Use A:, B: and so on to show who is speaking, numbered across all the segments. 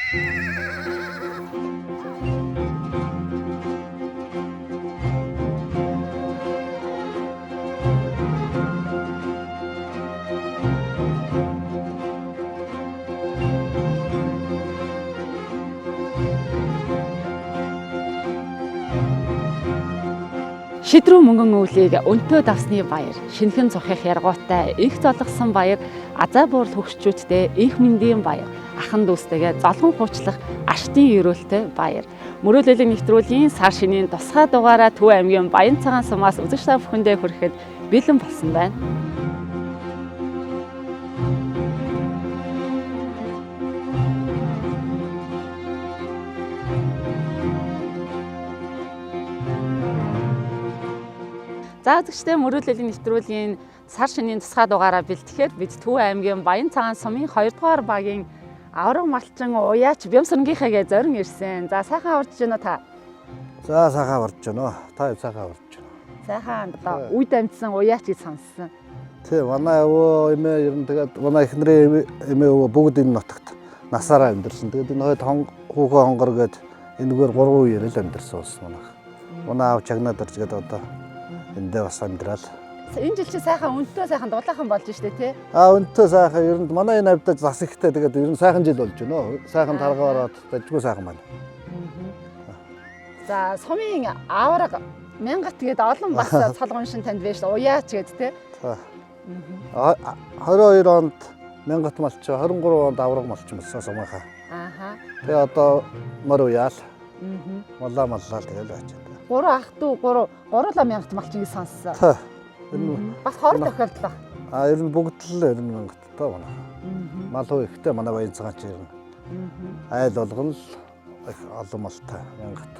A: Шидрүү мөнгөн өвлийг өнтөө давсны баяр, шинхэн цохих яргуутай их золгосон баяр, азаа буурал хөгшчүүдтэй их мэндийн баяр, ахан дүүстэйгээ золгон хуучлах аштын өрөөлтэй баяр. Мөрөөлөлийн нэвтрүүлгийн сар шинийн тусгай дугаараа Төв аймгийн Баян цагаан сумаас үзэгч та бүхэндээ хүрэхэд бэлэн болсон байна. За үзэгчдээ мөрөөлөлийн нэвтрүүлгийн сар шинийн тусгай дугаараа бэлтгэхэд бид Төв аймгийн Баян цагаан сумын 2 дугаар багийн авраг малчин уяач Бямсрангийнхээгээ зорин ирсэн. За сайхан аварж байна уу та?
B: За сайхан аварж байна. Та сайхан аварж байна.
A: Сайхан одоо үйд амьдсан уяач гэж сонссон.
B: Тий, манай өвөө эмээ ер нь тэгээд манай эхнэрийн эмээ өвөө бүгд энэ нутагт насаараа амьдэрсэн. Тэгээд энэ хойд хүүхэн хонгор гээд энэгээр 3 үеэр л амьдэрсэн ус манайх. Манай аав чагнаад орж гээд одоо эндээ бас амьдрал.
A: Энэ жил чи сайхан өнтөө сайхан дулаахан болж штэ тий.
B: Өнтөө сайхан ер нь манай энэ авдаа зас ихтэй тэгээд ер нь сайхан жил болж байна. Сайхан таргаа ороод дажгүй сайхан байна.
A: За сумын авраг мянгат тэгээд олон бас цолгон шин танд байж уяач гээд тий.
B: 22 онд мянгат малч, 23 онд авраг малч болсон сумынхаа.
A: Ааха.
B: Тэгээ одоо мөр уяал. Маллаа тэгэл байж байна.
A: 3 ах дүү 3 мянгат малчин гэж сонссон. Бас хор тохиолдлоо.
B: Ер нь бүгд л ер нь мянгаттай байна. Мал хөө ихтэй манай Баян цагаан ч ер нь. Айл болгон л их олон малтай мянгат.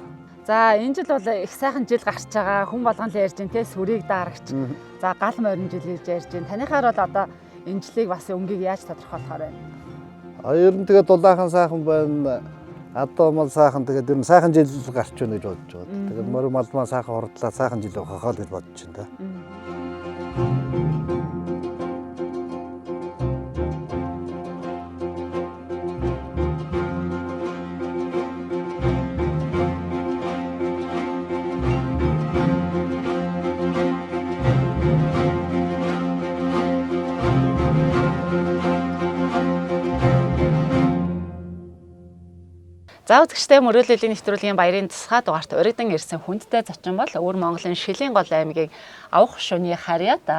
A: За энэ жил бол их сайхан жил гарч байгаа. Хүн болгон л ярьж байна те сүрийг даарагч. За гал морин жил гэж ярьж байна. Танихаар бол одоо энэ жилийг бас өнгийг яаж тодорхойлохоор байна?
B: Ер нь тэгээд дулаахан сайхан байна. Одоо мал сайхан тэгээд ер нь сайхан жил гарч байна гэж бодож байгаа. Тэгээд мөр мал маа сайхан хурдлаа сайхан жил хохоо гэж бодож байна.
A: За үзэгчдээ мөрөөлөлийн нэвтрүүлгийн баярын тусгай дугаарт урагдан ирсэн хүндтэй зочин бол Өвөр Монголын Шилийн гол аймгийн Авах шөнийн харьяат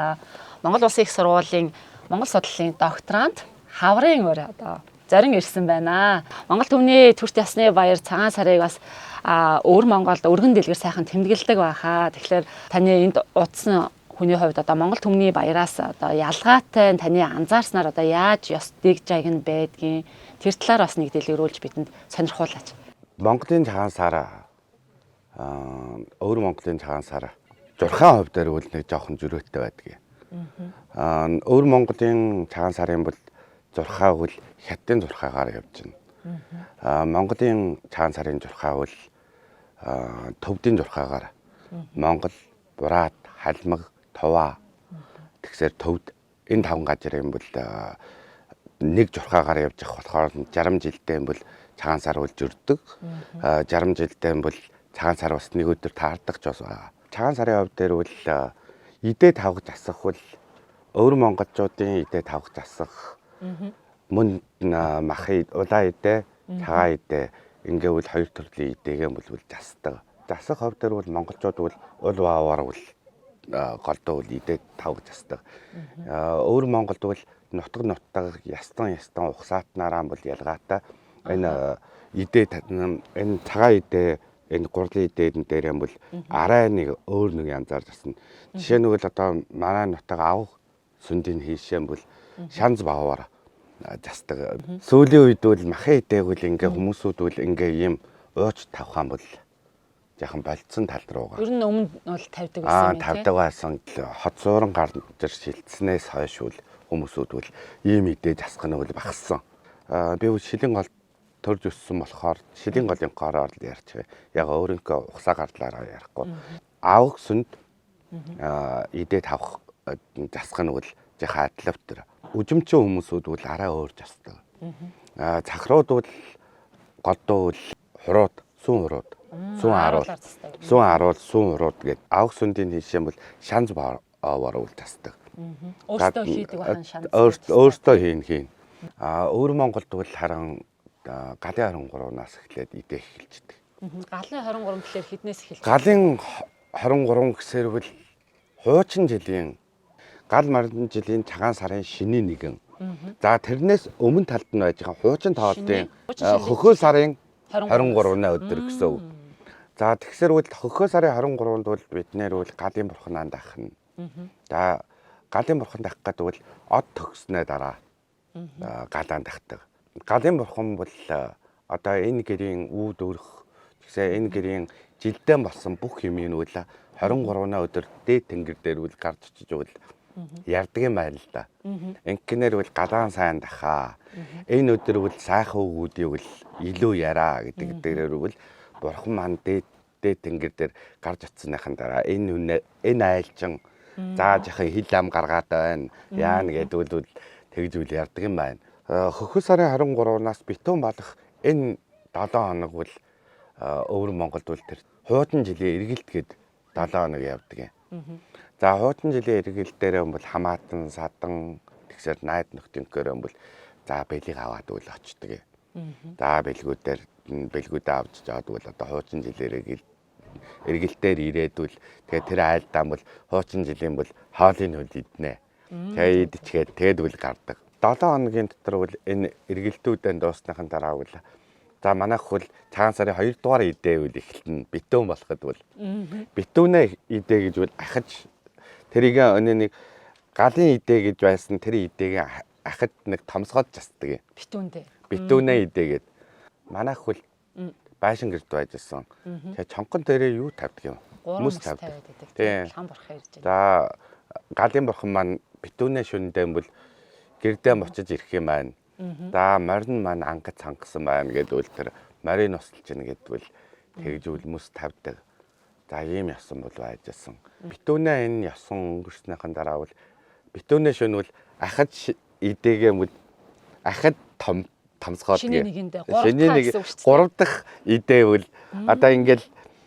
A: Монгол Улсын их сургуулийн Монгол судлалын докторант Хаврын өр одоо зорин ирсэн байна. Монгол түмний төрт ясны баяр цагаан сарыг бас Өвөр Монголд өргөн дэлгэр сайхан тэмдэглэдэг байхаа. Тэгэхээр таны энд удсан хүний хувьд одоо Монгол түмний баяраас одоо ялгаатай таны анзаарснаар одоо яаж ёс дэгжайг нь байдгийг тэр талаар бас нэг дэлгэрүүлж бидэнд сонирхуулаач.
C: Монголын цагаан сар Өвөр Монголын цагаан сар зурхаан хувьд дээр үл нэг жоохон зөрөөтэй байдаг. Өвөр Монголын цагаан сарын бол зурхаа үл хятадын зурхаагаар явж байна. Монголын цагаан сарын зурхаа үл төвдийн зурхаагаар Монгол, Бураад, Халмаг, Туваа тэгсээр төвд энэ 5 газрын бол нэг зурхаагаар явж явах болохоор 60 жилдээ бол цагаан сар үл зөрдөг. 60 жилдээ бол цагаан сар бас нэг өдөр таардаг ч бас. Цагаан сарын хувьд дээр бол идэ тавх засах бол Өвөр монголчуудын идэ тавх засах мөн махын улаан идэ, цагаан идэ ингээвэл 2 төрлийн идэгээ бол засдаг. Засах хувьд дээр бол монголчууд бол уул баавар бол голдоо бол идэ тавх засдаг. Өвөр Монголд бол нутаг ястан ухсаатнараа бол ялгаатай энэ идэ энэ цагаан идэ энэ гурлын идэн дээр юм бол арай нэг өөр нэг янзаар засна. Жишээ нь бол одоо манай нутаг авах сүндийн хийшээ бол шанз баавар засдаг. Сүүлийн үед бол махын идэг бол ингээ хүмүүсүүд бол ингээ ийм ууч тавхаан бол яхан болцсон тал руугаа.
A: Ер нь өмнө бол тавьдаг байсан юм тийм.
C: Тавьдаг байсан. Хот суурин гар дээр шилжснээс хойш бол хүмүүсүүд бол ийм идэ засах нь бол багассан. Би Шилийн гол төрж өссөн болохоор Шилийн голын гороор л ярьж байгаа. Яг өөрийнхөө ухсаа гардлаараа ярихгүй. Авах сүнд идэ тавх засах нь бол жаахан атлавтэр. Үжимчин хүмүүсүүд бол арай өөр засдаг. Цахрууд бол голдуу хурууд, сүүн хурууд, сүүн аруул, сүүн хурууд гэдэг авах сүндийн хийшээ бол шанз баруул тасдаг.
A: Өөртөө хийдэг бахан шанз.
C: Өөртөө хийн. Өвөр Монголд бол харин галын 23-наас эхлээд идэх эхэлждэг.
A: Галын 23 гэхэлэр хэднээс эхэлж?
C: Галын 23 гэсээр бол хуучин жилийн гал мардан жилийн цагаан сарын шинийн нэгэн. За тэрнээс өмнө талд нь байж байгаа хуучин тоолтын хөхөө сарын 23-наа өдөр гэсэн үг. За тэгсэр бол хөхөө сарын 23-нд бол бид нэр бол галын бурхнанд ахна. За галын бурханд ах гэдэг бол од төгснөө дараа галаанд ахдаг. Галын бурхан бол одоо энэ гэрийн үүд өрх тэгсээ энэ гэрийн жилдээ болсон бүх юмыг үл 23-наа өдөр дээд тэнгэр дээр үл гарч очиж үл ярддаг юм байна л да. Инкнэр үл галаан сайн дахаа. Энэ өдөр үл сайхан үгүүдийг үл илүү яраа гэдэг дээрэр үл бурхан маань дээд тэнгэр дээр гарч очсныхан дараа энэ айлчин зааж яхаа хил ам гаргаад байна. Яана гэдэг үл тэгж үл ярддаг юм байна. Хөхөө сарын 23-наас битүүн болох энэ 7 хоног бол өвөр Монголд бол тэр хуучин жилийн эргэлт гээд 7 хоног явдаг юм. За хуучин жилийн эргэлт дээр бол хамаатан садан тэгсээр найд нөхдөнгөөр бол за бэлгийг аваад үл очдөг юм. За бэлгүүдээ авч жаад бол одоо хуучин жилийн эргэлтээр ирээдвэл тэгээ тэр айлдаа бол хуучин жилийн бол хоолын хөл иднэ. Тэгээ идчихээд тэгэд үл гардаг. 7 хоногийн дотор бол энэ эргэлтүүдэн дуусныхан дараа бол за манайх бол цагаан сарын 2 дугаар идээ үл эхэлнэ. Битүүн болоход бол битүүнээ идээ гэж бол ахиж тэрийг өнөө нэг галын идээ гэж байсан тэр идээг ахад нэг томсгоод жастдаг юм. Битүүнээ идээ гэд. Манайх бол байшин гэрд байж байсан. Тэгээ чонгон дээрээ юу тавьдаг юм?
A: Хүмүүс тавьдаг. Тийм. Лхан бурхан ирж
C: За
A: байна.
C: галын бурхан маань битүүнээ шүндээ бол гэрдээ мочиж ирэх юм байна. За морин маань ангад цангасан байна гэдвэл тэр морин нусалж ийн гэдвэл тэгж үлмөс тавьдаг. За ийм ясан бол байжсэн. Битүүнээ энэ ясан өнгөрснөхийн дараа бол битүүнээ шөнө бол ахад идээгээ мэл ахад томсгоод
A: шинэ нэгэндээ
C: 3 дахь идээвэл одоо ингээл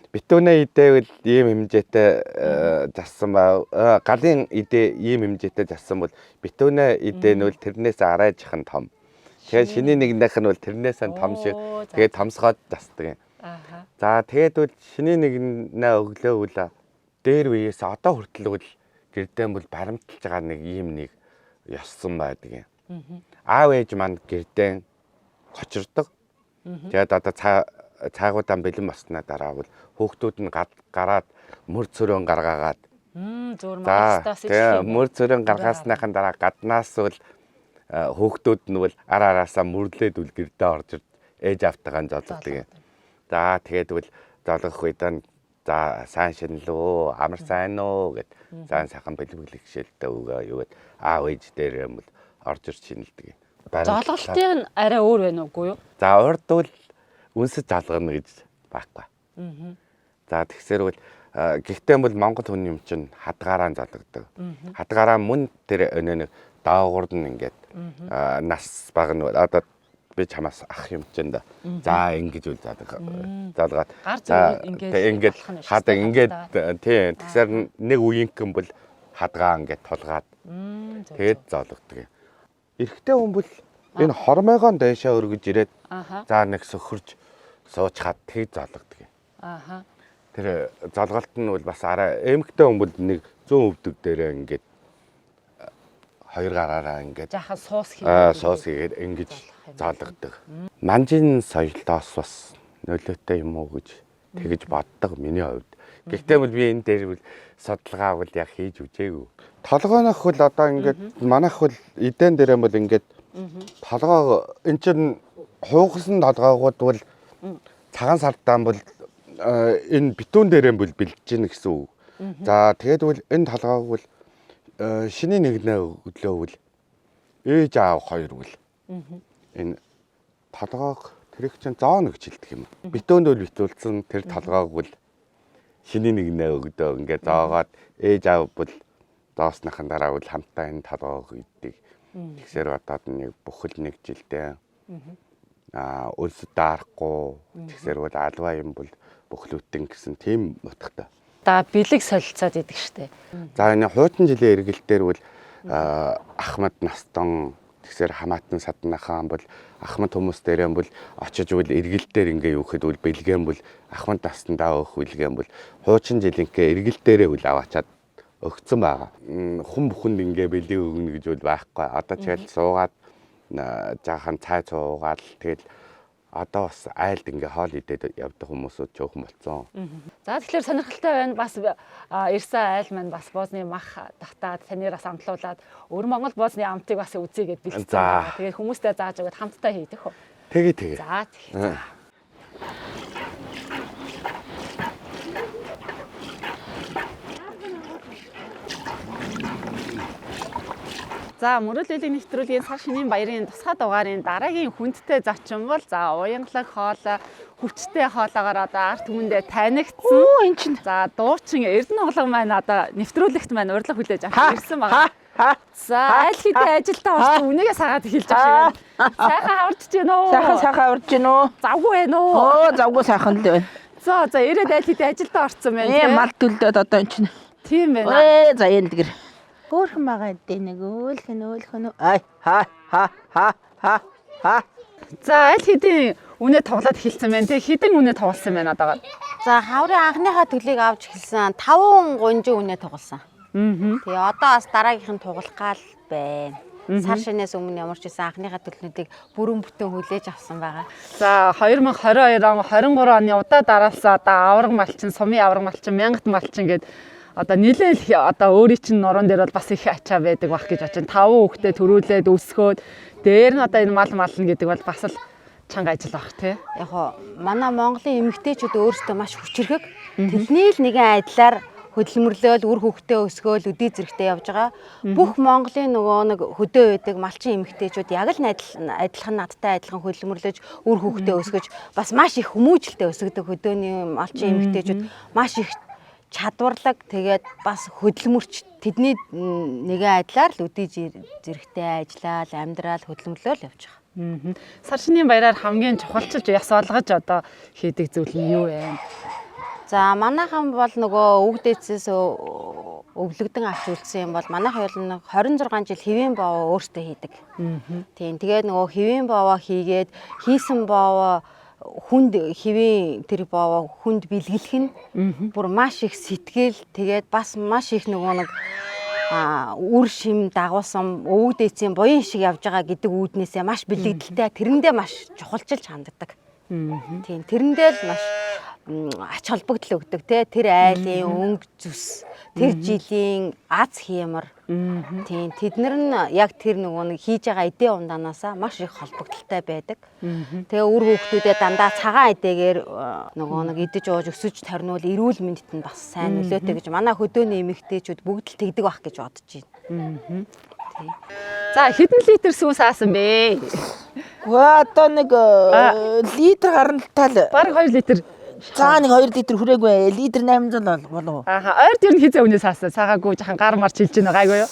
C: битүүнээ идээвэл ийм хэмжээтэй зассан ба галын идээ ийм хэмжээтэй зассан бол битүүнээ идээ нь бол тэрнээс арайжхан том. Тэгэхээр шиний нэгнийх нь бол тэрнээс том шиг тэгээд томсгоод засдаг юм. За тэгээд бол шиний нэгнээ өглөөвөл дээр үеэс одоо хүртэл бол гэрдээ бол баримталж байгаа нэг ийм нэг ёссон байдаг юм. Аав ээж маань гэрдээ хочирдог. Тэгээд одоо цаагуудаа бэлэн болсноо дараа бол хүүхдүүд нь гараад мөр цөрөн гаргаагаад мөр цөрөн гаргаасныхан дараа гаднаас бол хүүхдүүд нь бол араасаа мүрлээд үл гэрдээ орж ээж автагаан золгодог юм. За тэгээд бол золгох үед нь за сайн шинэлөө амар сайн уу гэд сайн сайхан бэлбэл гişэлтэй өгөө юу гэд аав ээж дээр юм бол орж ир шинэлдэг юм.
A: Золголтын арай өөр байна уугүй юу?
C: За урд бол үнсэж залгана гэж байхгүй. За тэгсэр бол гэхдээ бол Монгол хүн юм чинь хадгаараа залгадаг. Хадгаараа мөн тэр өнөө нэг даагуурд нь ингээд нас баг нь одоо би чамаас ах юм чинь да. За ингэж үл залгаад. За ингээд хадаг ингээд тийм тэгсэр нэг үеийнхэн бол хадгаа ингээд тулгаад тэгээд золгодог юм. Эрэгтэй хүн бол энэ хормойгоон дэшаа өргөж ирээд за нэг сөхөрж суучгаад тэг золгодог юм. Тэр золголт нь бол бас арай эмэгтэй хүн бол нэг 100 өвдөг дээрээ ингээд хоёр гараараа ингээд
A: жаахан суус
C: хийгээд ингэж золгодог. Манжин соёлоос бас нөлөөтэй юм уу гэж тэгж боддог миний хувьд. Гэхдээ бол би энэ дээр бол судалгаа бол яг хийж үзээгүй. Толгойнох бол одоо ингээд манайх бол эдэн дээр юм бол ингээд толгой эн чин хуугсан толгойгууд бол цагаан сардаан бол энэ битүүн дээр юм бол бэлдэж гин гэсэн үг. За тэгээд бол энэ толгойг бол шиний нэгнээ өглөөвөл ээж аав хоёр бол энэ толгойг тэрэг чин зоон гэж хэлдэг юм. Битүүнд бол битүүлсэн тэр толгойг бол шиний нэгнээ өгдөө ингээд зоогоод ээж аав бол доосныхан дараа бол хамтаа энэ толгойг иддэг. Тэгсэр одоо нэг бүхэл нэг жилдээ өлс даарахгүй тэгсэрвэл алва юм бол бөхлөтэн гэсэн тийм утгатай.
A: За бэлэг солилцоод идэг штэ.
C: За энэ хуучин жилийн эргэлтээр бол Ахмад Настон тэгсэр хамаатан саднахан бол Ахмад хүмүүс дээр юм бол очиж үл эргэлтээр ингээ юу гэхэд үл бэлгэн бол Ахмад Настандаа өөх бэлгэн бол хуучин жилийнхээ эргэлтээрээ үл аваачаад өгцөн байгаа. Хүн бүхэнд ингээ бэлэг өгнө гэж үл байхгүй. Одоо тэгэл суугаад жаахан цай цуугаад тэгэл одоо бас айлд ингээ хоол идээд явдаг хүмүүсүүд чөөхөн болцсон.
A: За тэгэхээр сонирхолтой байна. Бас ирсэн айл маань бас боозны мах татаад таньраас амтлуулаад өвөр Монгол боозны амтыг бас үзье гэд бэлдсэн. Тэгээд хүмүүстэй зааж өгöd хамтдаа хийдэх үү?
C: Тэгээ.
A: За тэгээ. За мөрөлөлийн нэвтрүүлгийн сар шинийн баярын тусгай дугаарын дараагийн хүндтэй зочин бол за уянгалаг хоолой хүчтэй хоолоогоор одоо арт түмэндээ танигдсан.
D: Эн чинь
A: За дуучин Эрдэнэ оглог маань одоо нэвтрүүлэгт маань урилга хүлээж авч ирсэн байгаа. За аль хэдийн ажилдаа орсон үнийгээ сагаад эхэлж байгаа шиг байна. Сайхан хавардж гин үү?
D: сайхан аварж гин үү?
A: Завгүй байна уу?
D: Завгүй сайхан л байна.
A: За ирээд аль хэдийн ажилдаа орсон байна.
D: Мал төлдөөд одоо эн чинь.
A: Тийм байна.
D: За энэ дгэр. Хөөрхөн байгаа дээ нэг өөлхөн. Ай ха.
A: За аль хэдийн үнэ тоглоод эхэлсэн байна. Тэг хэдэн үнэ тоглосон байна одоогоор?
E: За хаврын анхныхаа төлийг авч эхэлсэн 5 гонжи үнэ тоглосон. Тэгээ одоо бас дараагийнх нь тоглох гал байна. Сар шинээс өмнө ямар ч байсан анхныхаа төлнүүдийг бүрэн бүтэн хүлээж авсан байгаа.
A: За 2022 он 23 оны удаа дараалсан одоо авраг малчин, сумын авраг малчин, мянгат малчин гэд одоо нэлээл одоо өөрийн чинь нуруунд дээр бол бас их ачаа байдаг бах гэж бодож байна. 5 хүүхдээ төрүүлээд өсгөөд дээр нь одоо энэ мал мална гэдэг бол бас л чанга ажил баг тий.
E: Яг хоо манай Монголын эмэгтэйчүүд өөрсдөө маш хүчрхэг. Тэдний л нэгэн айдлаар хөдөлмөрлөөл үр хөвгтөө өсгөөл өдий зэрэгтэй явж байгаа. Бүх Монголын нөгөө нэг хөдөө байдаг малчин эмэгтэйчүүд яг л адилхан надтай адилхан хөдөлмөрлөж үр хөвгтөө өсгөж бас маш их хүмүүжлэлтэй өсгөдөг хөдөөний малчин эмэгтэйчүүд маш их чадварлаг тэгээд бас хөдөлмөрч тэдний нэгэн айдлаар л өдий зэрэгтэй ажиллаад амьдрал хөдөлмөрлөөл явж байгаа.
A: Сар шинийн баяраар хамгийн чухалчилж яс олгож одоо хийдэг зүйл нь юу вэ?
E: За манайхан бол нөгөө өвгдээцээс өвлөгдөн авч үлдсэн юм бол манайхан бол 26 жил хэвийн боовоо өөртөө хийдэг. Тийм тэгээд нөгөө хэвийн боовоо хийгээд хийсэн боовоо хүнд хэвийн тэр боовоо хүнд бэлгэлэх нь бүр маш их сэтгэл тэгээд бас маш их нөгөө нэг үр шим дагуулсан өвгдээцийн буян шиг явж байгаа гэдэг үүднээсээ маш бэлэгдэлтэй тэрэндээ маш чухалчилж ханддаг. Тийм тэрэндээ л маш ач холбогдол өгдөг те тэр айлын өнгө зүс тэр жилийн аз хиймэр тийм тэднэр нь яг тэр нөгөө нэг хийж байгаа эдээ унданаасаа маш их холбогдолтой байдаг. Тэгээ үр хүүхдүүдэд дандаа цагаан эдээгээр нөгөө нэг идэж ууж өсөж тарниул эрүүл мэндэд нь бас сайн нөлөөтэй гэж манай хөдөөний эмэгтэйчүүд бүгд л тэгдэг байх гэж бодож байна.
A: За хэдэн литр сүүн саасан бэ?
D: Одоо нэг литр гарантал.
A: Бараг 2 литр.
D: За нэг 2 литр хүрээгүй. Литр 800 болов.
A: Ойрд ер нь хизээ үнээс хаасан. Цагаагүй жахан гар марч хэлж байна гайгүй юу?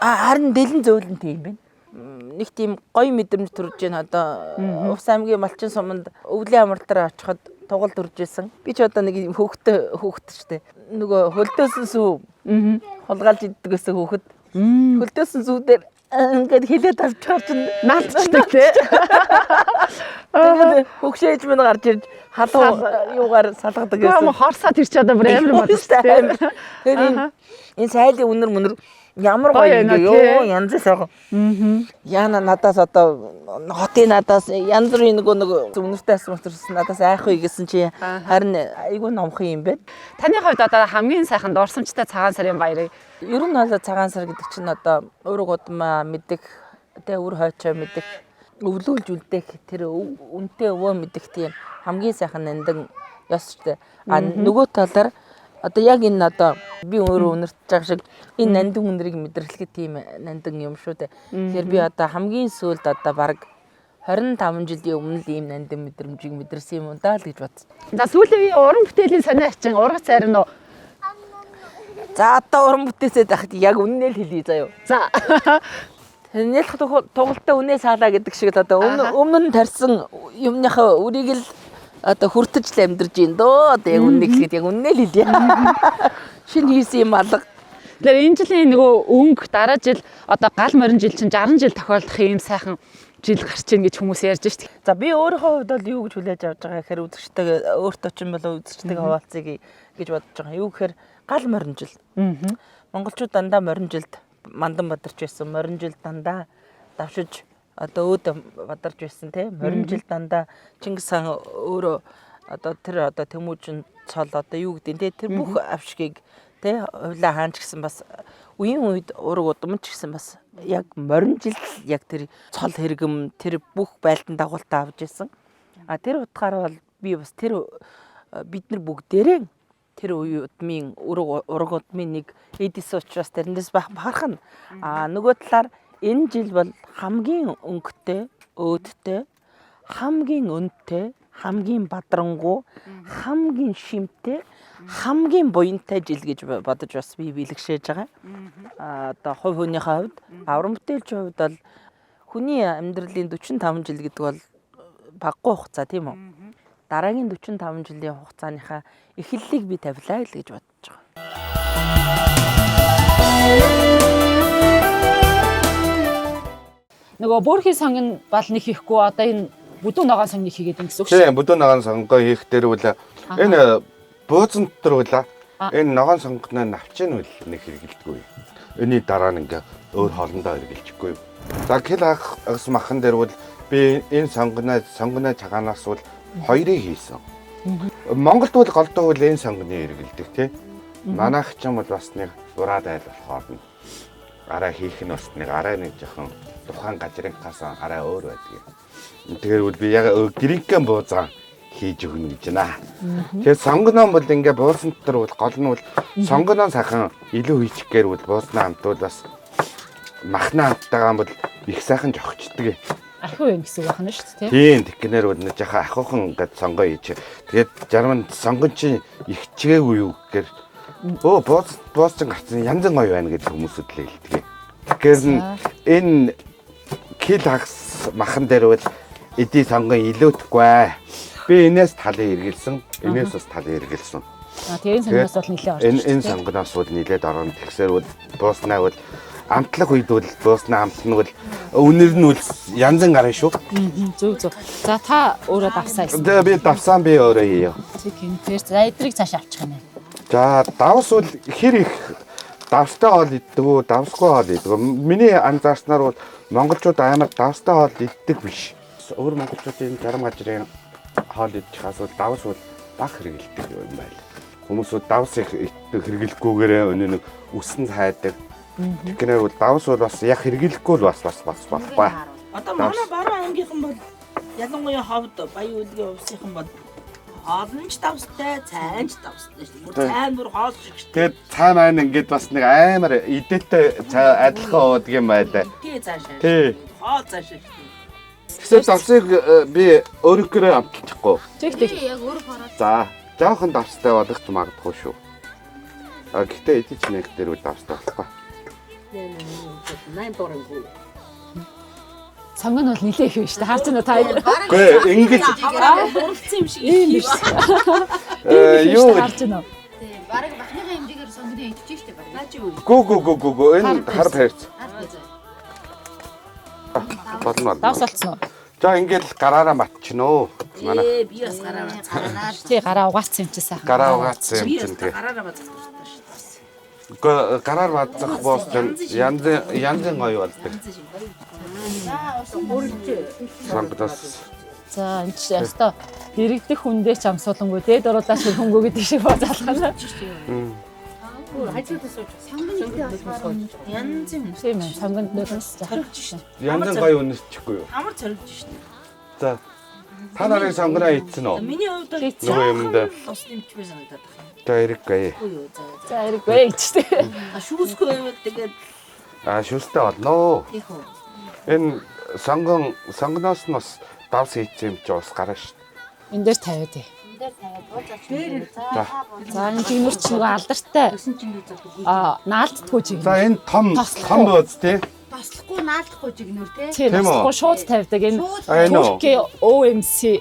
D: Харин дэлэн зөөлөнтэй юм байна. Нэг тийм гоё мэдрэмж төрж байна одоо. Увс аймгийн малчин суманд өвлийн амралтаар очиход тугалд үржсэн. Би ч одоо нэг хөөхтэй штэ. Нөгөө хөлдөөсөн сүү хулгайлж иддэг гэсэн хөөхд. Хөлдөөсөн сүүдээр ингээд хилээд авчихар чинь
A: наалцдаг тий.
D: Тэгээд хөгшөөж минь гарч ирж халуун юугаар салгадаг гэсэн.
A: Гоо хорсаад ирч одоо бүр амар бодсон тий.
D: Тэгээд энэ сайлын үнэр мөнөр ямар гоё юм ёо янз сайхан. Яна надаас одоо хотын надаас янз бүрийн нэг үнэртэй асуумсан надаас айхгүй гэсэн чи харин айгүй номхон юм байна.
A: Таны хувьд одоо хамгийн сайхан дурсамжтай цагаан сарын баярыг
D: ер нь бол цагаан сар гэдэг чинь одоо өөрөө гудамаа мэдэх тэ үр хойчоо мэдэх өвлүүлж үлдэх тэр үнтэй өвөө мэдэх тийм хамгийн сайхан нандин ёс ч тэ. Нөгөө талаар одоо яг энэ одоо би өөрөө үнэртэж байгаа шиг энэ нандин үнэрийг мэдрэхлэхэд тийм нандин юм шүү дээ. Тэгэхээр би одоо хамгийн сүүлд одоо баг 25 жилийн өмнө л ийм нандин мэдрэмжийг мэдэрсэн юм даа л гэж бодсон.
A: За сүүлийн уран бүтээлийн сонио ачин ургац царин уу?
D: За одоо уран бүтээсээ дахад яг үннээ л хэлье заяа.
A: За.
D: Нэлэх тугалтаа үнээ саалаа гэдэг шиг одоо өмнө нь тарьсан юмныхаа үрийг л одоо хүртэж л амьдарч ийн дөө. Одоо яг үнэ хэлгээд яг үнэ л хэлье. Шинэ хийсэн юм алга.
A: Тэгэхээр энэ жилийн нөгөө өнгө дараа жил одоо гал морин жил чинь 60 жил тохиолдох юм сайхан жил гарч ийн гэж хүмүүс ярьж штеп.
D: За би өөрийнхөө хувьд бол юу гэж хүлээж авч байгаа гэхээр үзэгчтэйгээ өөртөө ч юм бол үзэгчтэйгээ хуваалцъя гэж бодож байгаа. Юу гэхээр гал морин жил. Монголчууд дандаа морин жилд мандан бадарч байсан. Морин жилд дандаа давшиж одоо өөд бадарч байсан тий. Морин жилд дандаа Чингис хаан өөрөө одоо тэр одоо Тэмүүжин цол одоо юу гэдэг тий. Тэр бүх авшгийг тий хувлаа хаанч гэсэн бас үеийн үед ураг удам ч гэсэн бас яг морин жилд яг тэр цол хэрэгэм тэр бүх байлдан дагуултаа авч ирсэн. А тэр утгаараа бол би бас тэр бид нар бүгдээрээ тэр үе удмын ураг удмын нэг эдис учраас тэрнээс бахархна. А нөгөө талаар энэ жил бол хамгийн өнгөтэй, өөдтэй, хамгийн өнтэй, хамгийн бадрангуй, хамгийн шимтэй, хамгийн буянтай жил гэж бодож бас би бэлгшээж байгаа. Одоо хувь хүнийхээ хувьд, аврам бүтээлчийн хувьд бол хүний амьдралын 45 жил гэдэг бол баггүй хугацаа тийм үү? Дараагийн 45 жилийн хугацааныхаа эхлэлийг би тавилаа л гэж бодож байгаа.
A: Нөгөө бөөрхийн сонгон бол нэг хийхгүй одоо энэ бүдүүн ногоон сонгыг хийгээд ингэсэн үг шүү.
C: Тийм бүдүүн ногоон сонгоо хийх дээр үл энэ бууцан дотор үл энэ ногоон сонгоны навчин үл нэг хэрэгэлдэггүй. Энийний дараа нь ингээ өөр хоолндоо хэрэгэлчихгүй. За хэл агс махан дээр үл би энэ сонгоны цагаанаас үл хоёрыг хийсэн. Монголд бол голдоо үл энэ сонгоны хэрэгэлдэг тий. Манайх ч юм бол бас нэг ураад айл болохоор нь арай хийх нь бас нэг арай нэг жоохон тухайн гажрынхаас арай өөр байдаг. Тэгэхээр үл би яг гэринкэн буузаа хийж өгнө гэж байна. Тэгэхээр сонгоноон бол ингээ буусан дотор бол гол нь бол сонгоноон сайхан илүү хийчихгээр бол бууснаа хамт бол бас махна хамттайгаа бол их сайхан жогчдөг.
A: Ахиу юм гэсэн үг байна шүү дээ тий.
C: Тийм тэгнэр бол нэг жаха ахиухан ингээд сонгоо хийж. Тэгээд жарман сонгон чинь их чигээгүй юу гэхээр бууз чинь гацсан янз бүр гоё байна гэдэг хүмүүсүүд л хэлдэг. Тэгэхээр энэ хэл агс махан дээр бол эдийн сонгон илүүдэхгүй. Би энэс талын эргэлсэн, энэс бас талын эргэлсэн.
A: Тэгээ энэ сонгоноос бол нэлээд орж.
C: Энэ сонгоноос бол нэлээд орно. Тэгсээр бол бууснаа бол амтлах үед бол бууснаа амтна бол үнэр нь бол янз бүр гарна шүү.
A: Зөв. За та өөрөө давсаа гэсэн.
C: Тэгээ би давсаан би өөрөө хийё.
A: Тэгэхээр за эдрийг цааш авчих юм байна.
C: За давс бол хэр их давстай хоол иддэг үү, давсгүй хоол иддэг. Миний анзаарснаар бол монголчууд амар давстай хоол иддэг биш. Өөр монголчуудын 60 гажрын хоол идчихээс бол давс бол баг хэрэгэлдэг юм байна. Хүмүүсүүд давс их хэрэглэхгүйгээр өнөө нэг үсэн хайдаг. Тэгэхээр бол давс бол бас яг хэрэглэхгүй бол бас болохгүй.
D: Одоо манай баруун ангийнхан бол ялангуяа ховд баян үлгийн увсынхан бол хоолнч давстай, цайнч давстай шүү дээ. Цайн бүр хоол шиг шүү.
C: Тэгээд цай маань ингээд бас нэг амар идэлтэй адилхан уудаг юм байлаа.
D: Тий цаашаа.
C: Тий.
D: Хоол цаашаа.
C: Тэгсэн давсыг би өөрөөрөө амтчихгүй.
A: Тэг.
E: Яг өөр хараад.
C: За, жоохон давстай болох ч магадгүй шүү. А гэтээ эдич нэг дээр үл давстай болохгүй.
A: Сонгон бол нилээ их юм шүү дээ. Харж байна уу та?
C: Үгүй ингэж
D: Дурлцсан юм шиг
A: ийм биш.
C: юу
A: харж байна уу?
E: Тийм, бараг бахныхаа хэмжээгээр сонгоны идчихэж штэ бараг. Наач юу?
C: гү энэ хар хайрц. Болно.
A: Давс болцсон уу?
C: За ингээд гараараа матчихноо. Манай
D: би бас гараа цаараа.
A: Тий гараа угаацсан юм чи сайхан.
C: гараа угаацсан юм чинь тэгээ.
D: Гараараа бацах хэрэгтэй шүү дээ.
C: Үгүй гараар бадзах боос чинь янзын гоё болдог. Сонгоноос
A: За энэ чи яста хэрэгдэх хүндээ ч амсуулангүй дээд оруулаач хөнгөө гэдэг шиг базаалгана.
D: Янз юм.
A: Тийм ээ сонгонд нөлөөс
D: Цоригч шүү.
C: янзын гоё үнэрчихгүй юу?
D: Амар цоригч шүү.
C: За та нарын сонгоноо ийдсэн үү?
D: Миний хувьд бол
C: Нөгөө юмд
D: ус нэмч би санагдаад байна.
C: за ирэхгүй.
A: За эрэг бай гэжтэй.
D: Шүүсгүй байвал тэгээд
C: Шүстэй болно.
D: тийх үү.
C: Энэ сонгоноос нь бас давс хийсэн юм чи бас гараа шүү.
A: Энд дээр тавиад ээ.
E: Дээр тавиад уулзаач.
A: За энэ жигнүр ч нөгөө алдартай. Наалдтгүй жиг.
C: За энэ том бууз тий.
F: Тослохгүй наалдахгүй жигнүр тий.
A: Тийм болохгүй шууд тавьдаг энэ
C: Энэ үү?
A: Turkey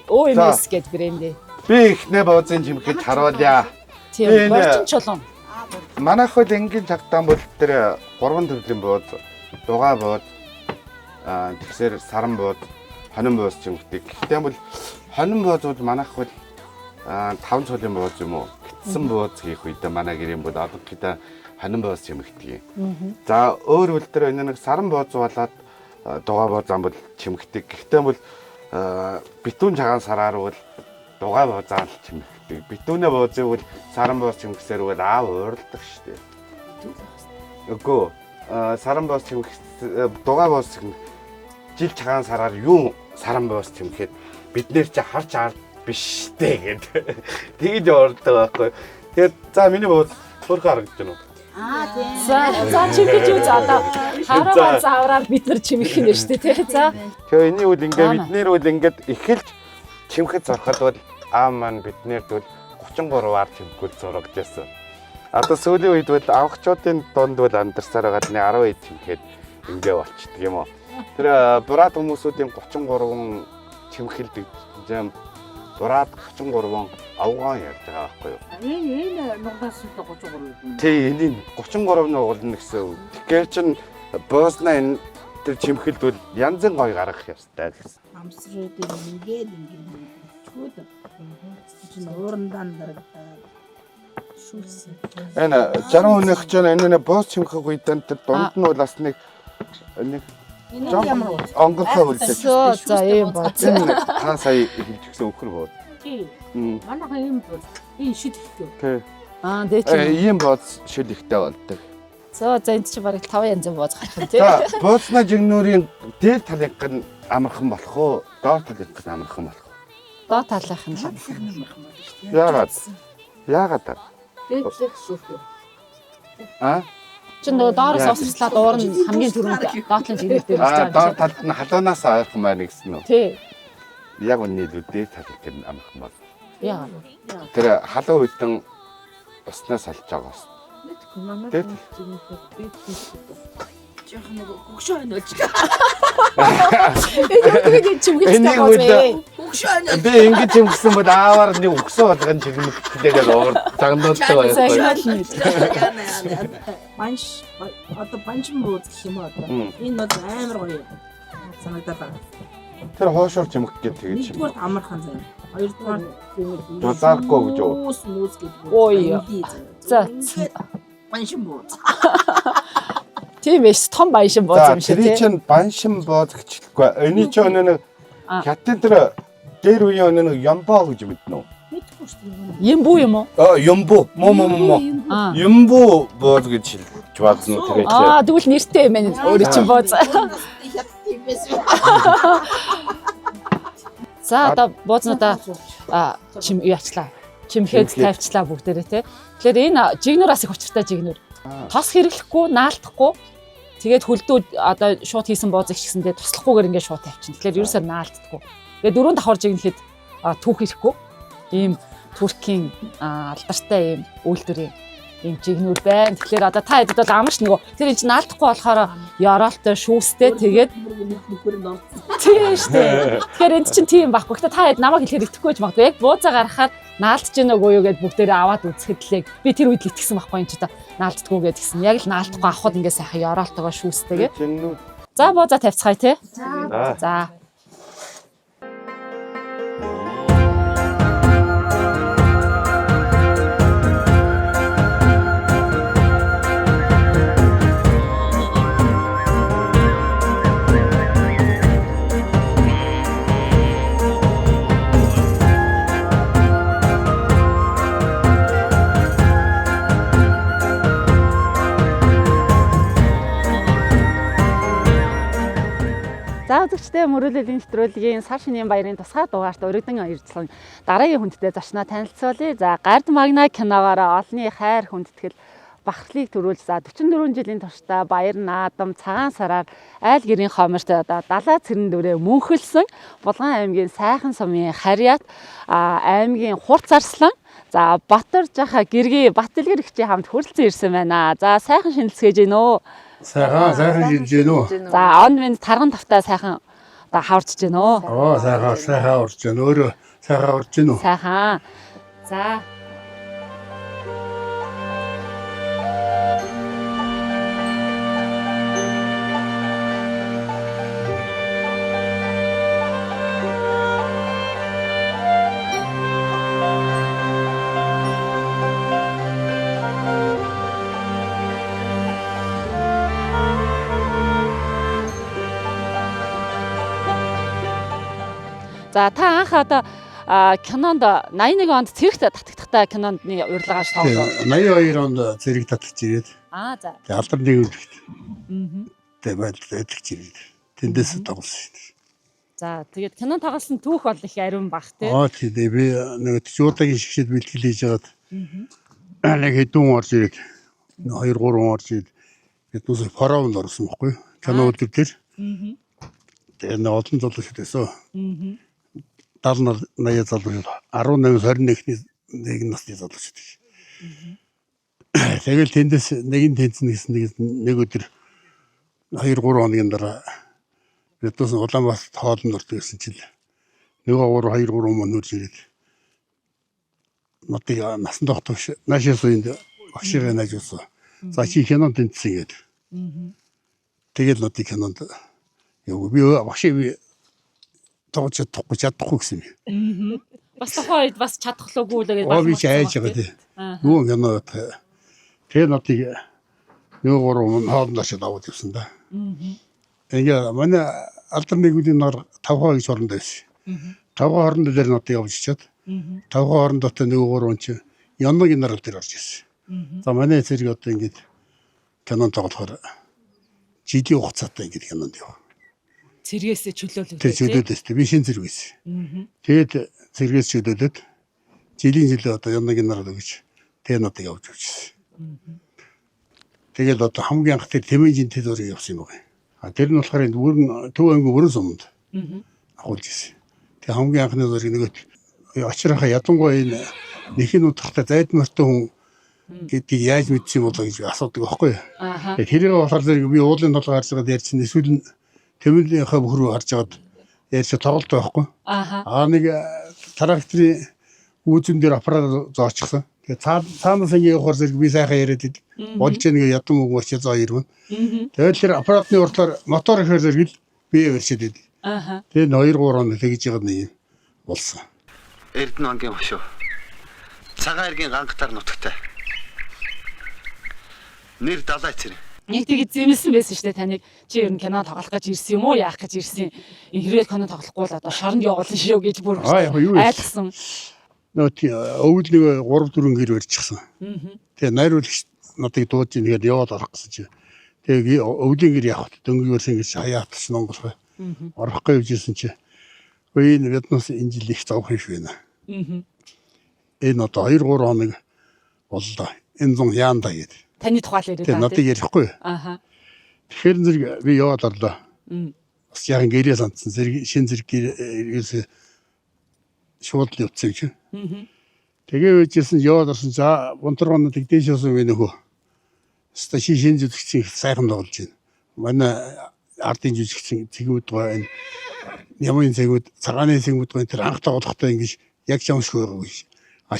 A: OMS гэдэг брэнд.
C: Би ихнээ боозын жимхэд харуулъя.
A: Тийм борчин чулуун.
C: Манайх бол энгийн цагтаан бол тэр 3 төрлийн бууз, дугаа бууз, тэгсэр саран бууз, хонин бууз ч юм гэдэг. Гэхдээ бол хонин буузууд манайх бол 5 цолын бууз юм уу? Гэтсэн бууз хийх үедээ манай гэрийн бол одоогдоо хонин бууз чимэгдэг. За өөр үл тэр энэ нэг саран бууз болоод дугаа буузаан бол чимэгдэг. Гэхдээ бол битүүн цагаан сараар бол дугаа буузаан чимэгдэг. Битүүнээ буузыг бол саран бууз чимгэсээр бол аав уурладаг шүү дээ. Үгүй саран бууз чимгэх дугаа бууз жил цагаан сараар юу саран бууз чимгэхэд бид нэр чи харж ард биш дээ гэдэг. Тэгж уурладаг байхгүй. Тэгээд за миний бууз хөрхө харагдаж байна уу?
F: Тийм.
A: За чимгэж юу за одоо хараа заавраар бид нар чимгэх юм шүү дээ тий. За.
C: Тэгээ энийг бол ингээ бид нэр бол ингээд эхэлж чимгэхэд зорход бол аав маань биднэрд бол 33-аар чимгүүл зурагж байсан. Одоо сүүлийн үед бол авахчуудын дунд бол амьдарсаар байгаа нэг 10 хэд чимгээд ингээ болчихдөг юм уу. Тэр бураад хүмүүсүүдийн 33 чимгэлдэг юм. Бураад 33 авгаан ярьж байгаа байхгүй юу?
F: Энэ нугаас л 33.
C: Тий, энэ 33 нугуулна гэсэн үг. Тэгэхээр чин боосноо энэ тэр чимгэлд бол янзын гой гаргах ёстой гэсэн.
F: Амсруудын ингээд чүүд. Чин уурандаа дарагдаад шүүлсэн.
C: Энэ 60 хүнийх ч энэ боос чимхэх үедэн тэр дунд нь бол бас нэг
F: Энэ ямар вэ?
C: онгоцоо үлдэж.
A: За ийм бооз.
C: Энэ та сая хэлж гисэн өхөр бод.
F: Тий. Манайх юм бол энэ шид ихтэй.
C: Тий.
A: Дээд чинь.
C: Ийм бооз шил ихтэй болдог.
A: За энд чинь бараг 5 янзын бооз гарах юм тий.
C: За бооцны жигнүүрийн дээд талынх нь амархан болох уу? Доор талынх нь амархан болох уу?
A: Доо талынх нь л.
C: Яагаад?
F: Тэгээд шүүх.
A: Чи нөгөө доороос усчлаад уур нь хамгийн түрүүнд доотлын жигнэр дээр ирж байгаа.
C: Доор талд нь халуунаас ойрхон байна гэсэн үү?
A: Тий.
C: Яг үнэ л дээд талынх нь амархан бол.
A: Яа.
C: Тэр халуун үедэн уснаас салж байгаас.
F: Дээд жоохон нэг хөгшөө байна уу?
A: Тэгээд чимгэлтэй бооз ээ.
F: Хөгшөө байна.
C: Би ингэж юм гисэн бол ааваар нэг өгсөө болгон чигмэлттэйгээр уур загнуулдаг байхгүй.
F: Банш одоо банчин бууз гэх юм одоо. Энэ бол амар гоё санагдаад байна.
C: Тэр хоошоор чимгэх гэж тэгэж юм.
F: Нэгдүгээр амархан заяа. Хоёрдугаар
C: Дузааргүй гэж үү?
F: Мус гэдэг.
A: Ой. За.
F: Баншин бууз.
A: Тийм ээ, том баяшин бооз юм шиг
C: тий.
A: тий.
C: Тэр чинь баншин бооз гэчихгүй. Эний ч өнөө нэг хятад тэр дээр үеийн өнөө нэг ямбаа гэж мэднэ үү?
F: Мэдгүй шүү дээ.
A: Ямбуу юм уу?
C: Юмбу. Мо. Юмбу бооз гэж хэлж баазна тэр чинь.
A: Тэгвэл нэртэй юм байна. Өөрөө чинь бооз. За одоо боознуудаа чим яачлаа. Чимхэд тавьчлаа бүгдээрээ тий. Тэгэхээр энэ жигнураас их учиртай жигнүр. Тос хэрэглэхгүй, наалдахгүй. Тэгээд хөлдөө одоо шууд хийсэн бооз их гэсэндээ туслахгүйгээр ингээд шууд тавьчихна. Тэгэхээр ерөөсөө наалддаггүй. Тэгээд дөрөв давхар жигнэхэд түүх ирэхгүй. Ийм Туркийн алдартай ийм үйлдвэрийн ийм жигнүр байна. Тэгэхээр одоо та хэд бол амарч нөгөө тэр энэ чинь наалдахгүй болохоор ёроолтой шүүстэй тэгээд тийм шүү дээ. Тэгэхээр энд чинь тийм байхгүй. Гэхдээ та хэд намайг хэлэхээр итгэхгүй ч магадгүй. Яг буузаа гарахаар наалдж гэнэ үгүй юу гэд бүгдээрээ аваад үзэхэд лээ. Би тэр үед л итгэсэн байхгүй энэ ч одоо наалддаггүй гэд гисэн. Яг л наалдахгүй авахд ингээ сайхан ёроолтойгоо шүүстэйгээ. За буузаа тавьцгаая те. За. За үзэгчдээ мөрөөлөлийн нэвтрүүлгийн сар шинийн баярын тусгай дугаарт өргөдөн иржлэн дараагийн хүндтэй зочноо танилцуулъя. За Гард Магна киногоор олонний хайр хүндэтгэл бахархлыг төрүүлж 44 жилийн туршдаа баяр наадам цагаан сараар айл гэрийн хоморт одоо далаа цэрэн дүрээ мөнхөлсөн Булган аймгийн Сайхан сумын Харьяат аймгийн Хурц Арслан Батар жаха гэргийн Бат дэлгэр гихчийн хамт хүрэлцэн ирсэн байна. За сайхан шинэлцгээж гинөө.
G: Сайхан ирж гэнэ үү?
A: За он минь тарган тавтаа сайхан одоо хаварчж гэнэ үү?
G: Сайхан урж гэнэ. Өөрөө сайхан урж гэнэ үү?
A: Сайхан. За. За та анх одоо кинонд 81 онд цэрэгт татагдахтай кинондны урилгаач тоглоо.
G: 82 онд зэрэг татчих ирээд.
A: За.
G: Тэгээ алдар нэгүүлэгт. Тэгээ байдалж ирээд. Тэндээс тоглосон.
A: За тэгээд кино тоглосон түүх бол их ариун бах тий.
G: Тэгээ би нэг жуудагийн шигшэд бэлтгэл хийж хагаад нэг хэдэн орж ирээд 2 3 орж ирээд биднээс фараонд орсон байхгүй кино өдөр дээр. Тэгээ нэг олон залуучууд байсан. 70 80 залуучууд 18 21-ний нэг насны залуучууд. Тэгэл тэндээс нэг тэнцэн гэсэн нэг өдөр 2 3 хоногийн дараа биднээс Улаанбаатарт хоолнд ордог гэсэн чинь нөгөө 2 3 мөн үрж ирээд надыг насан тогтогч наашаас үнд багшигаа найжуулсан. За чи кинонд тэнцсэн гээд. Тэгэл надыг кинонд яв би багшиг би тоглож чадахгүй гэсэн юм.
A: Бас тухайн үед бас чадхлаагүй л гэж
G: би ч айж байгаа тий. Юу кино тэгээ надыг нөгөө 3 хоолнд очиж аваад явсан да. Тэгээ манай алдар нэгүлийн нар 5 гэж хоронд байсан. 5 хоронд дээр надыг явж чад. 5 хоронд дотор нөгөө 3 чи яннагийн нар дээр орж ирсэн. За манай зэрэг одоо ингэж кинон тоглохоор жилийн хугацаатай ингэж кинонд яв.
A: Цэргээс чөлөөлөв.
G: Тэр чөлөөлөөс би шин зэрэг байсан. Тэгээд цэргээс чөлөөлөд жилийн жилээ одоо яннагийн нар гэж тэгээ надыг явж өгсөн. Тэгээд одоо хамгийн анх тэр Тэмээжийн төлөөрөө явсан юм байна. Тэр нь болохоор энэ бүрэн Төв ангийн өрөн сумд агуулж ирсэн. Тэгээ хамгийн анхны зургийг нөгөө очрохоо ядангуй энэ нэхийн утгатай зайд мөртөө хүн гэдгийг яаж мэдсэн болоо гэж асуудаг байхгүй. Тэрийг болохоор би уулын толгой харж байгаад ярьсан эсвэл Тэмээлийнхаа бөхрөө харж байгаад ярьж тоглолт байхгүй. Нэг тракторын үүзэн дээр аппарат зоочихсан. Тэгээ цаанаас ингэ явахаар зэрэг би сайхан яриад идэг. Болж нэг ядам үг орчиж зоо ирвэн. Тэгээд тэр аппаратны уртлаар мотор ихээр зэрэг би ярьчихэд идэг. Тэгээд 2 3 хоног тэгж яагаад нэг юм болсон.
C: Эрдэнэ ангийн хошуу. Цагаан эргийн гангатар нутагтай. Нэр далай цэрэг.
A: Нэг тэгээд зэмлсэн байсан шүү дээ таныг. Чи ер нь кино тоглох гэж ирсэн юм уу? Яах гэж ирсэн? Хэрвээ кино тоглохгүй л одоо шоронд явуулна шүү гэж бүр айлгсан.
G: Нөт өвөл нэг 3 4 гэр барьчихсан. Тэгээ найруулагч надыг дууж ингээд яваад орох гэсэн чи. Тэгээ өвлийн гэр явах дөнгөөрсөн гэж хаяатч ном болох. Орохгүй явжсэн чи. Үгүй энэ биднээс энэ жил их зовх их байна. Энэ одоо 2 3 хоног боллоо. Энэ зун яанда гээд.
A: Таны тухай л яриад
G: байна. Надыг ярихгүй. Тэгэхээр зэрэг би яваад орлоо. Бас яг гэрээ сандсан зэрэг шин зэрэг ерөөсөө шууд л явцсан чи. Тэгээ үжсэн яваад орсон за бунторгоно тэгдээшээс үгүй нөхөө. Ста шин зүгчийн сайхан тоглож байна. Манай ардын жүжигчин цэгүүд гоо энэ ямын цэгүүд цагааны цэгүүд гоо тэр анх тоглохтой ингэж яг чамшгүй байгаа гэж.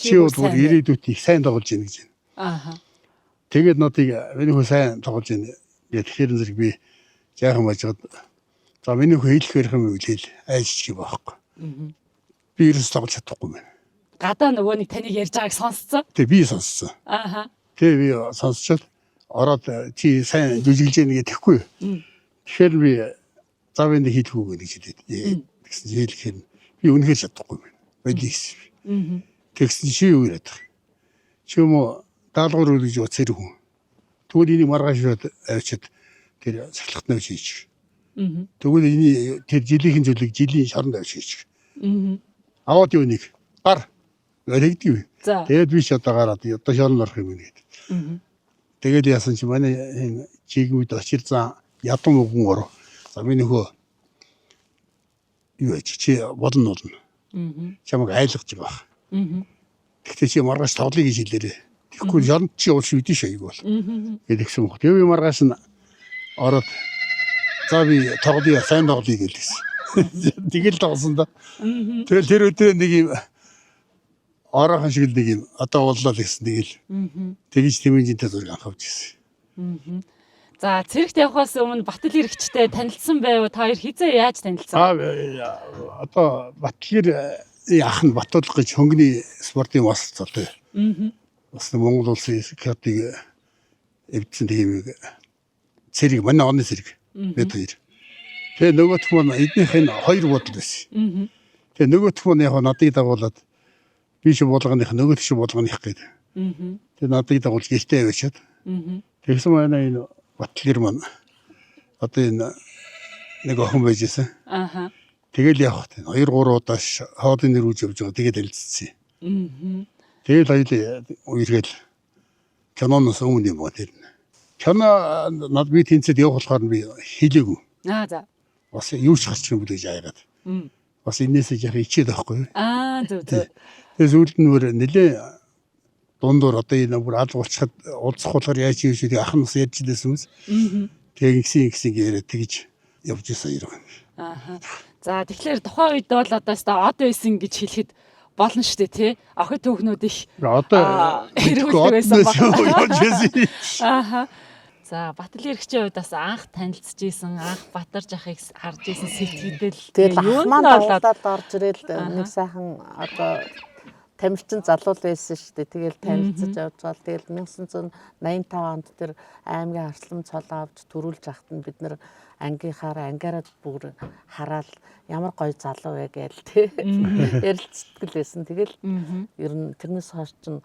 G: Чи бол ирээдүйд их сайн тоглож байна гэж байна. Тэгээд надыг миний хөө сайн тоглож байна. Тэгэхээр зэрэг би жаахан бажгаад за миний хөө хэлэх ярих юм хэлээл айжчих байхгүй. Би ерөөс тоглож чадахгүй байна.
A: Гадаа нөгөө нэг таныг ярьж байгааг сонсцсон.
G: Тэгээ би сонссон. Тэгээ би сонсчод ороод чи сайн жүжиглэж яах гэж тэхгүй. Тэгэхээр би зав энэ хийлгүүгээ гэж хэлээд тэгсэн хэлэхээр би үнэхээр чадахгүй байна. Бодис. Тэгсэн чи юу яриад байгаа. Чи юм уу даалгавар үргэж явах зэрэг хүн. Тэгвэл энийг маргаашаад авчиад тэр сахилгат навч хийчих. Тэгвэл энэ тэр жилийнхэн зүйлийг жилийн шоронд авч хийчих. Аваад юу нэг гар өргөдгөө. Тэгээд би ч одоо гараад одоо шоронд орох юм гээд. Тэгээд яасан чи манай энэ чигүүд очир зан ядам өгөн ороо. За миний хөө юу яж чи болно. Чамайг айлгаж байгаа. Тэгтээ чи маргааш тоглоё гэж хэлээрээ. Тэгэхгүй шоронд чи уулш үдэн шайг бол. Гэдэг юм. Тэгээ би маргааш нь ороод за би тоглоё сайн тоглоё гэлээсэн. Тэгэл тоглосон да. Тэгэл тэр өдөр нэг юм ороохон шиг нэг юм одоо боллоо гэсэн тэгэл. Тэгж тэмээжинтэй зураг авч ирсэн.
A: За цэрэгт явахаас өмнө Батал иргэчтэй танилцсан байв. Та хоёр хизээ яаж танилцсан?
G: Одоо Батлгэр ах нь Батулга гэж хөнгөний спортын мас цолтой. Бас Монгол улсын катыг эвдсэн тийм цэрэг манай оны цэрэг. Бид хоёр. Тэгээ нөгөөх нь эднийх нь хоёр бодол байсан. Тэгээ нөгөөх нь яг надыг дагуулад би шиг болгоных нөгөөх шиг болгоных гэдэг. Тэгээ надыг дагуулж гэртээ авчиад. Тэгсэн манай энэ Батлгэр маань одоо энэ нэг охин байж исэн. Тэгэл явах тийм 2 3 удаа хоолны нэр үж явж байгаа. Тэгээд элцсэн. Тэгэл хоёул үергээл киноноос өмнө юм байна тэр. Кино над би тэнцэд явах болохоор би хэлээгүй.
A: За.
G: Бас юу ч гарч юм гэж аягаад. Бас энээсээ яг ичээд байхгүй.
A: Зөв.
G: Тэгээ зүйлд нөр нэлээ дундуур одоо энэ бүр аль болчиход уулзах болохоор яаж юм шиг ах нь бас ярьж лээсэн юмс. Тэгээ гисэн яриад тэгж явж исэн юм.
A: За тэгэхээр тухайн үед бол одоо од байсан гэж хэлэхэд болно шүү дээ тий. Охид түүхнүүд их
G: одоо
A: хэрэгүүлдэг байсан
G: байна.
A: За Батал иргэчийн хувьд бас анх танилцж исэн, анх батарж ахыг харж исэн сэтгэл
D: тэгэл ах маань дуулаад орж ирэл нэг сайхан одоо тамирчин залуу байсан шүү дээ. Тэгэл танилцж явж байгаа. Тэгэл 1985 онд тэр аймгийн арслан цолоо авч төрүүлж ахт нь бид нэр ангийнхаараа бүр хараад ямар гоё залуу вэ гээл тий. Ярилцдаг байсан. Тэгэл ер нь тэрнээс хойш чинь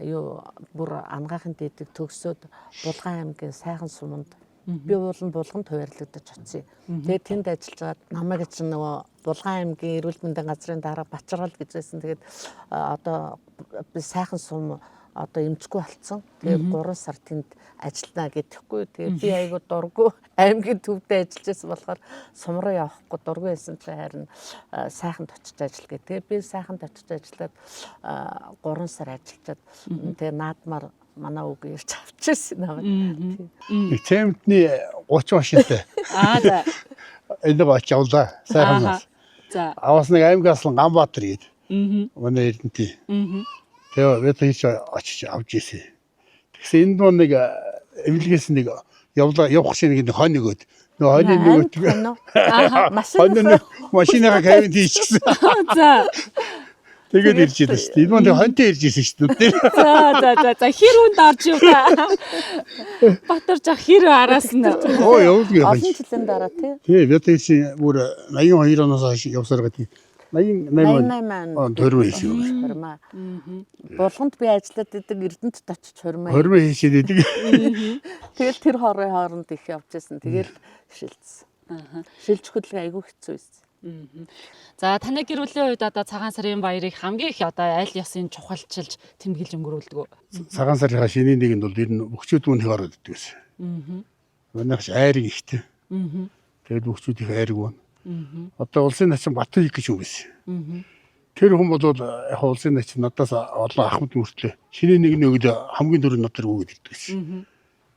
D: юу бүр ангаахын дэдэг төгсөөд Булган аймгийн сайхан суманд би булганд хуваарлагдаж очив. Тэгээд тэнд ажиллаж байгаад намайг чинь нөгөө Булган аймгийн эрүүл мэндийн газрын дарга Бачаргал гэж байсан. Тэгээд одоо би сайхан сум одоо эмчгүй болцсон. Тэгээд 3 сар тэнд ажиллана гэдэхгүй. Тэгээд би айгуу дурггүй аймгийн төвдөө ажиллаж байсан болохоор сум руу явахгүй дурггүй байсан чи харин сайханд очиж ажил гэ. Тэгээд би сайханд очиж ажиллаад 3 сар ажиллаад тэгээд наадмаар манай үг ярьж авчихсан намайг.
G: Нэг цементний 30 машинтай.
A: За.
G: Энэ бач явлаа. Сайхан.
A: За.
G: Аваас нэг аймгаас л Ганбаатар гээд. Манай эрдэнтий. Тэгээ бид хийж очиж авч ирсэн. Тэгсэн энэ доо нэг эвлэгээс нэг явах шиг нэг хонь нөгөөд. Нөө хонь нөгөөд. Машиныгаа кабинд хийчихсэн.
A: За.
G: Тэгээд ирж ирсэн шүү дээ. Энэ маань хоньтой ирж ирсэн шүү дээ.
A: За хэр үнд орж юу та. Батарж ах хэр араас нь.
G: Явуулгүй.
D: Олон жилийн дараа тий.
G: Тий, бид тийш бүр 82 оноос хойш явсаар гэдэг. 88 төрмө хийсэн.
D: Булганд би ажиллаад идэг Эрдэнэт очиж хормоо.
G: Хормоо хийшээд идэг.
D: Тэгэл тэр хооронд их явж байсан. Тэгэл шилжсэн. Шилж хөдөлгөө айгүй хэцүү байсан.
A: За таны гэр бүлийн хувьд одоо цагаан сарын баярыг хамгийн их одоо аль ёсын чухалчилж тэмдэглэж өнгөрүүлдэг үү?
G: Цагаан сарын шинийн нэгэнд бол ер нь бөхчүүд мөн ороод иддэг байсан. Манайх айрыг ихтэй. Тэгээд бөхчүүд их айрыг байна. Одоо улсын начин Батыг гэж юм байсан. Тэр хүн бол яг улсын начин надаас олон ахмад мөртлөө шинийн нэг хамгийн дөрөв надад өгөөд ирдэг байсан.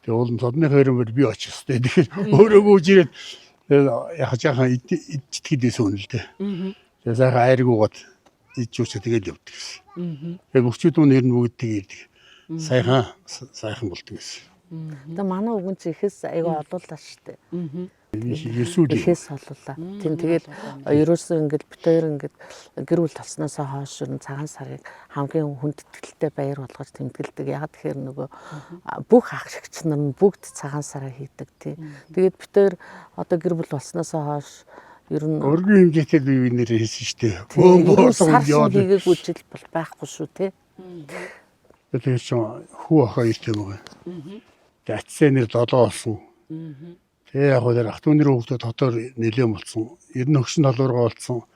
G: Тэгээ уул нь цодны хайрын би очих хэвээр. Тэгэхээр өөрөө гүйж ирээд яг жаахан идчихгээд байсан юм л дээ. Тэгээ сайхан айргуугаад идчихвч тэгээд явдаг гэсэн. Тэгээ бөхчүүд мөн ер нь бүгд тэгээд сайхан болдог гэсэн.
D: Тэгээ манай үгэн чи ихэс айгүй олуулаа штэ.
G: Ихээс
D: олуулаа. Тийм тэгээд ерөөсөө ингээд бит хоёр ингээд гэр бүл толсноос хойш цагаан сарыг хамгийн хүндэтгэлтэй баяр болгож тэмдэглэдэг. Яг тэгэхээр нөгөө бүх ах шигч нар нь бүгд цагаан сараа хийдэг тий. Тэгээд бит хоёр одоо гэр бүл болсноос хойш ер нь
G: өргөн хэмжээтэй бие биенээр хийсэн шүү дээ.
D: Сар хийгээгүй жил бол байхгүй шүү тий.
G: Тэгээд хүү ахаа иртэй байгаа. Тэгээд ачсэнэр 7 болсон. Тэгээ яг хөө ах トゥ нэр хүүхдүүд хотоор нэлээд болсон. Ер нь өгшин толгоргоо болсон.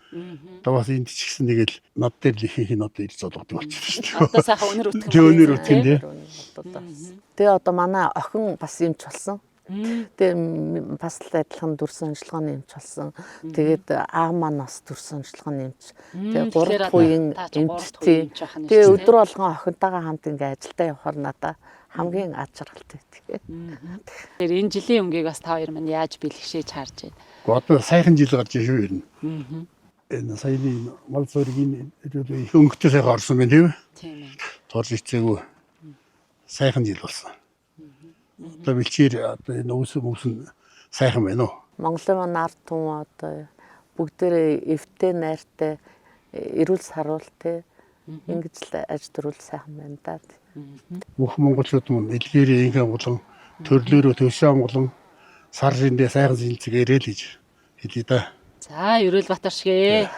G: Одоо бас энд ч гэсэн тэгэл над дээр л ихэнх нь одоо ирж зодгодог болчихсон шүү дээ.
A: Одоо сайхан өнөр үтгэн.
G: Тэг өнөр үтгэн тий.
D: Тэгээ одоо манай охин бас юмч болсон. Тэгээ бас л адилхан дүр сонжлогоо нэмж болсон. Тэгээд аа маань бас дүр сонжлогоо нэмж. Тэгээ 3 үеийн эмчтэй. Тэгээ өдөр болгон охинтойгоо хамт ингээ ажилдаа явахаар надаа хамгийн аз жаргалтай байдаг.
A: Тэр энэ жилийн өнгийг бас та хоёр маань яаж бэлгшээж харж байна?
G: Одоо сайхан жил гарч шүү ер нь. Энэ саяны мал зургийн их өнгөтэй сайхан орсон байна тийм үү?
A: Тийм ээ.
G: Торж ицээгүй сайхан жил болсон. Одоо бэлчээр одоо энэ өвсөн сайхан байна уу?
D: Монголын маань ард түмэн одоо бүгдээрээ эвтэй найртай эрүүл саруултай ингэж л аж төрүүл сайхан байна да.
G: Бүх монголчууд мөн илгээрээ ингээм болон төрлөөрөө төвшөө амглан сар риндээ сайхан зинцгээрээ л гэж хэлээ да.
A: За, Ерөөл Батар шигээ.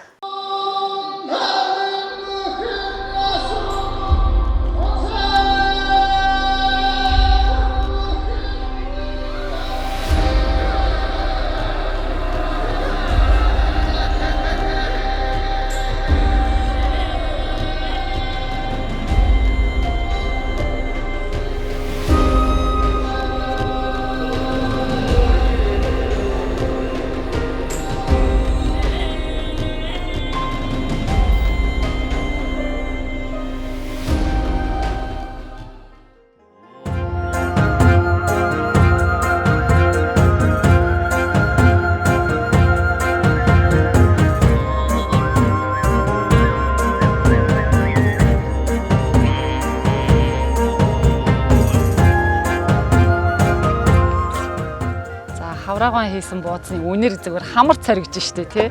A: Хавраагаан хийсэн бууцны үнэр зүгээр хамар царигж штэ тий.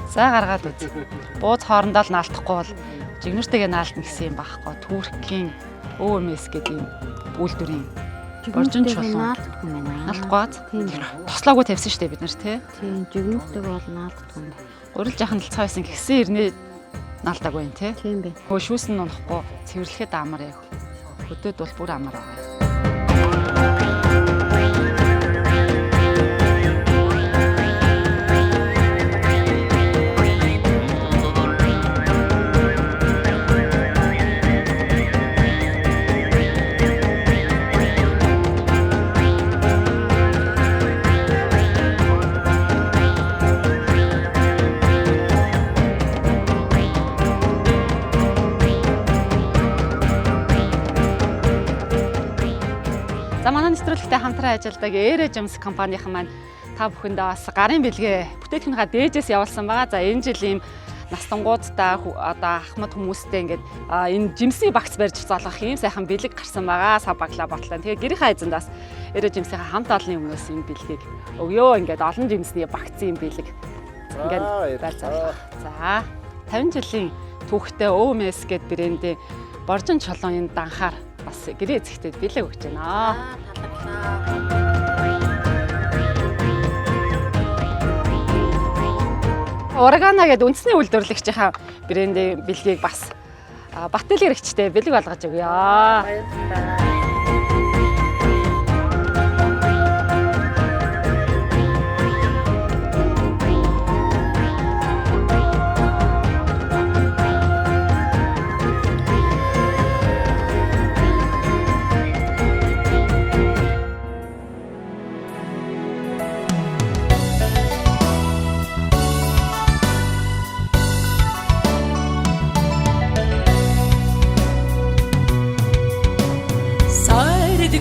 A: За гаргаад үз. Бууз хоорондоо л наалтахгүй бол жигнэртэйгээ наалтна гэсэн юм байхгүй. Туркийн өөмэс гэдэг юм үйлдвэрийн боржин чулуун
E: наалтдаггүй юм байна.
A: наалтгүй. Тослоогүй тавьсан штэ бид нар тий.
E: Тийм, жигнэртэйг бол наалтдаггүй юм байна.
A: Урил жахан талцаа байсан гисэн ирнээ наалтаагүй юм тий.
E: Тийм бэ.
A: Хөө шүүс нь унахгүй цэвэрлэхэд амар яг. Хөдөөд бол бүр амар байгаа. За манай нэвтрүүлэгтэй хамтран ажилладаг Air Gems компанийн маань та бүхэндээ бас гарын бэлгээ бүтээгдэхүүнийхээ дээжээс явуулсан байгаа. За энэ жил ийм настангуудтай одоо ахмад хүмүүстэй ингээд энэ жимсийн багц барьж золгох ийм сайхан бэлэг гарсан байгаа. Сав баглаа ботлоо. Тэгээ гэрийнхээ эзэндээс Air Gems-ийн хамт олонны өмнөөс энэ бэлгийг өгөө. Ингээд олон жимсний багцын бэлэг ингээд байцаалах. За 50 жилийн түүхтэй өөмэс гэд брэндийн боржин чулууны данхаар бас гэрээ эзэгтэй бэлэг өгч байна. Органа гэдэг үндэсний үйлдвэрлэгчийн брэндийн бэлгийг бас Баттэлгэр гэрэгчтэй бэлэг болгож өгье. Баярлалаа.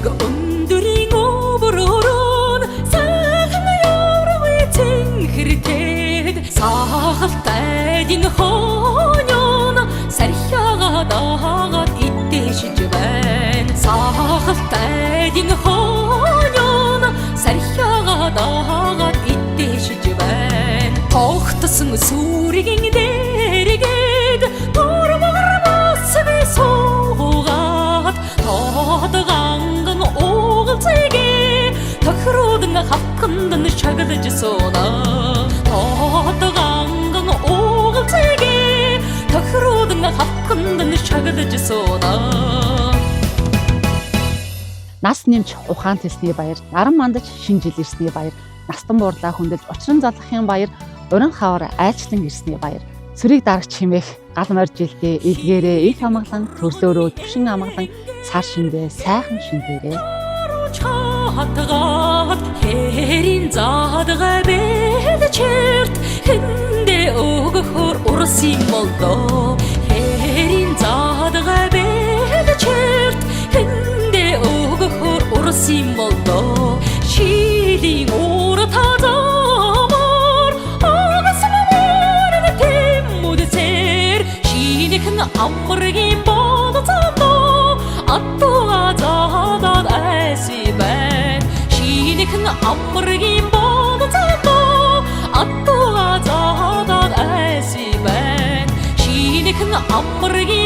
H: Өндөрийн өвөрөөрөн сайхан ярвэ цэнхэртэд сахалтай дин хонён сархиагаа дагаад идэшж байна. Сахалтай дин хонён сархиагаа дагаад идэшж байна. Тогтсон сүргийн дээргээд турмагрмас бисуугаад тодганган уулзэгээ тохируудан хавхандан шагалж сууна. Тодганган уулзэгээ тохируудан хавхандан шагалж сууна.
A: Нас нэмж ухаан телсний баяр, наран мандаж шинэ жил ирсний баяр, настан буурлаа хүндэлж учран залгахын баяр, уран хавар айлчлан ирсний баяр. Сүрийг дарагч химэх гал морь жилдээ илгээрээ их амгалан төрлөөрөө төвшин амгалан сар шиндээ сайхан шиндээрээ
H: атгаад хэрийн заадгаа бэлчэрт хэндэ өгөхөр урсан болдоо хэрийн заадгаа бэлчэрт хэндэ өгөхөр урсан болдоо шилийн уур тазамар агасмаар тэмүдсэр шинэхэн амбаргийн бодцоо аттуга заадаад айсибэн шинэхэн амбаргийн бодцоо аттуга заадаад айсибэн шинэхэн амбаргийн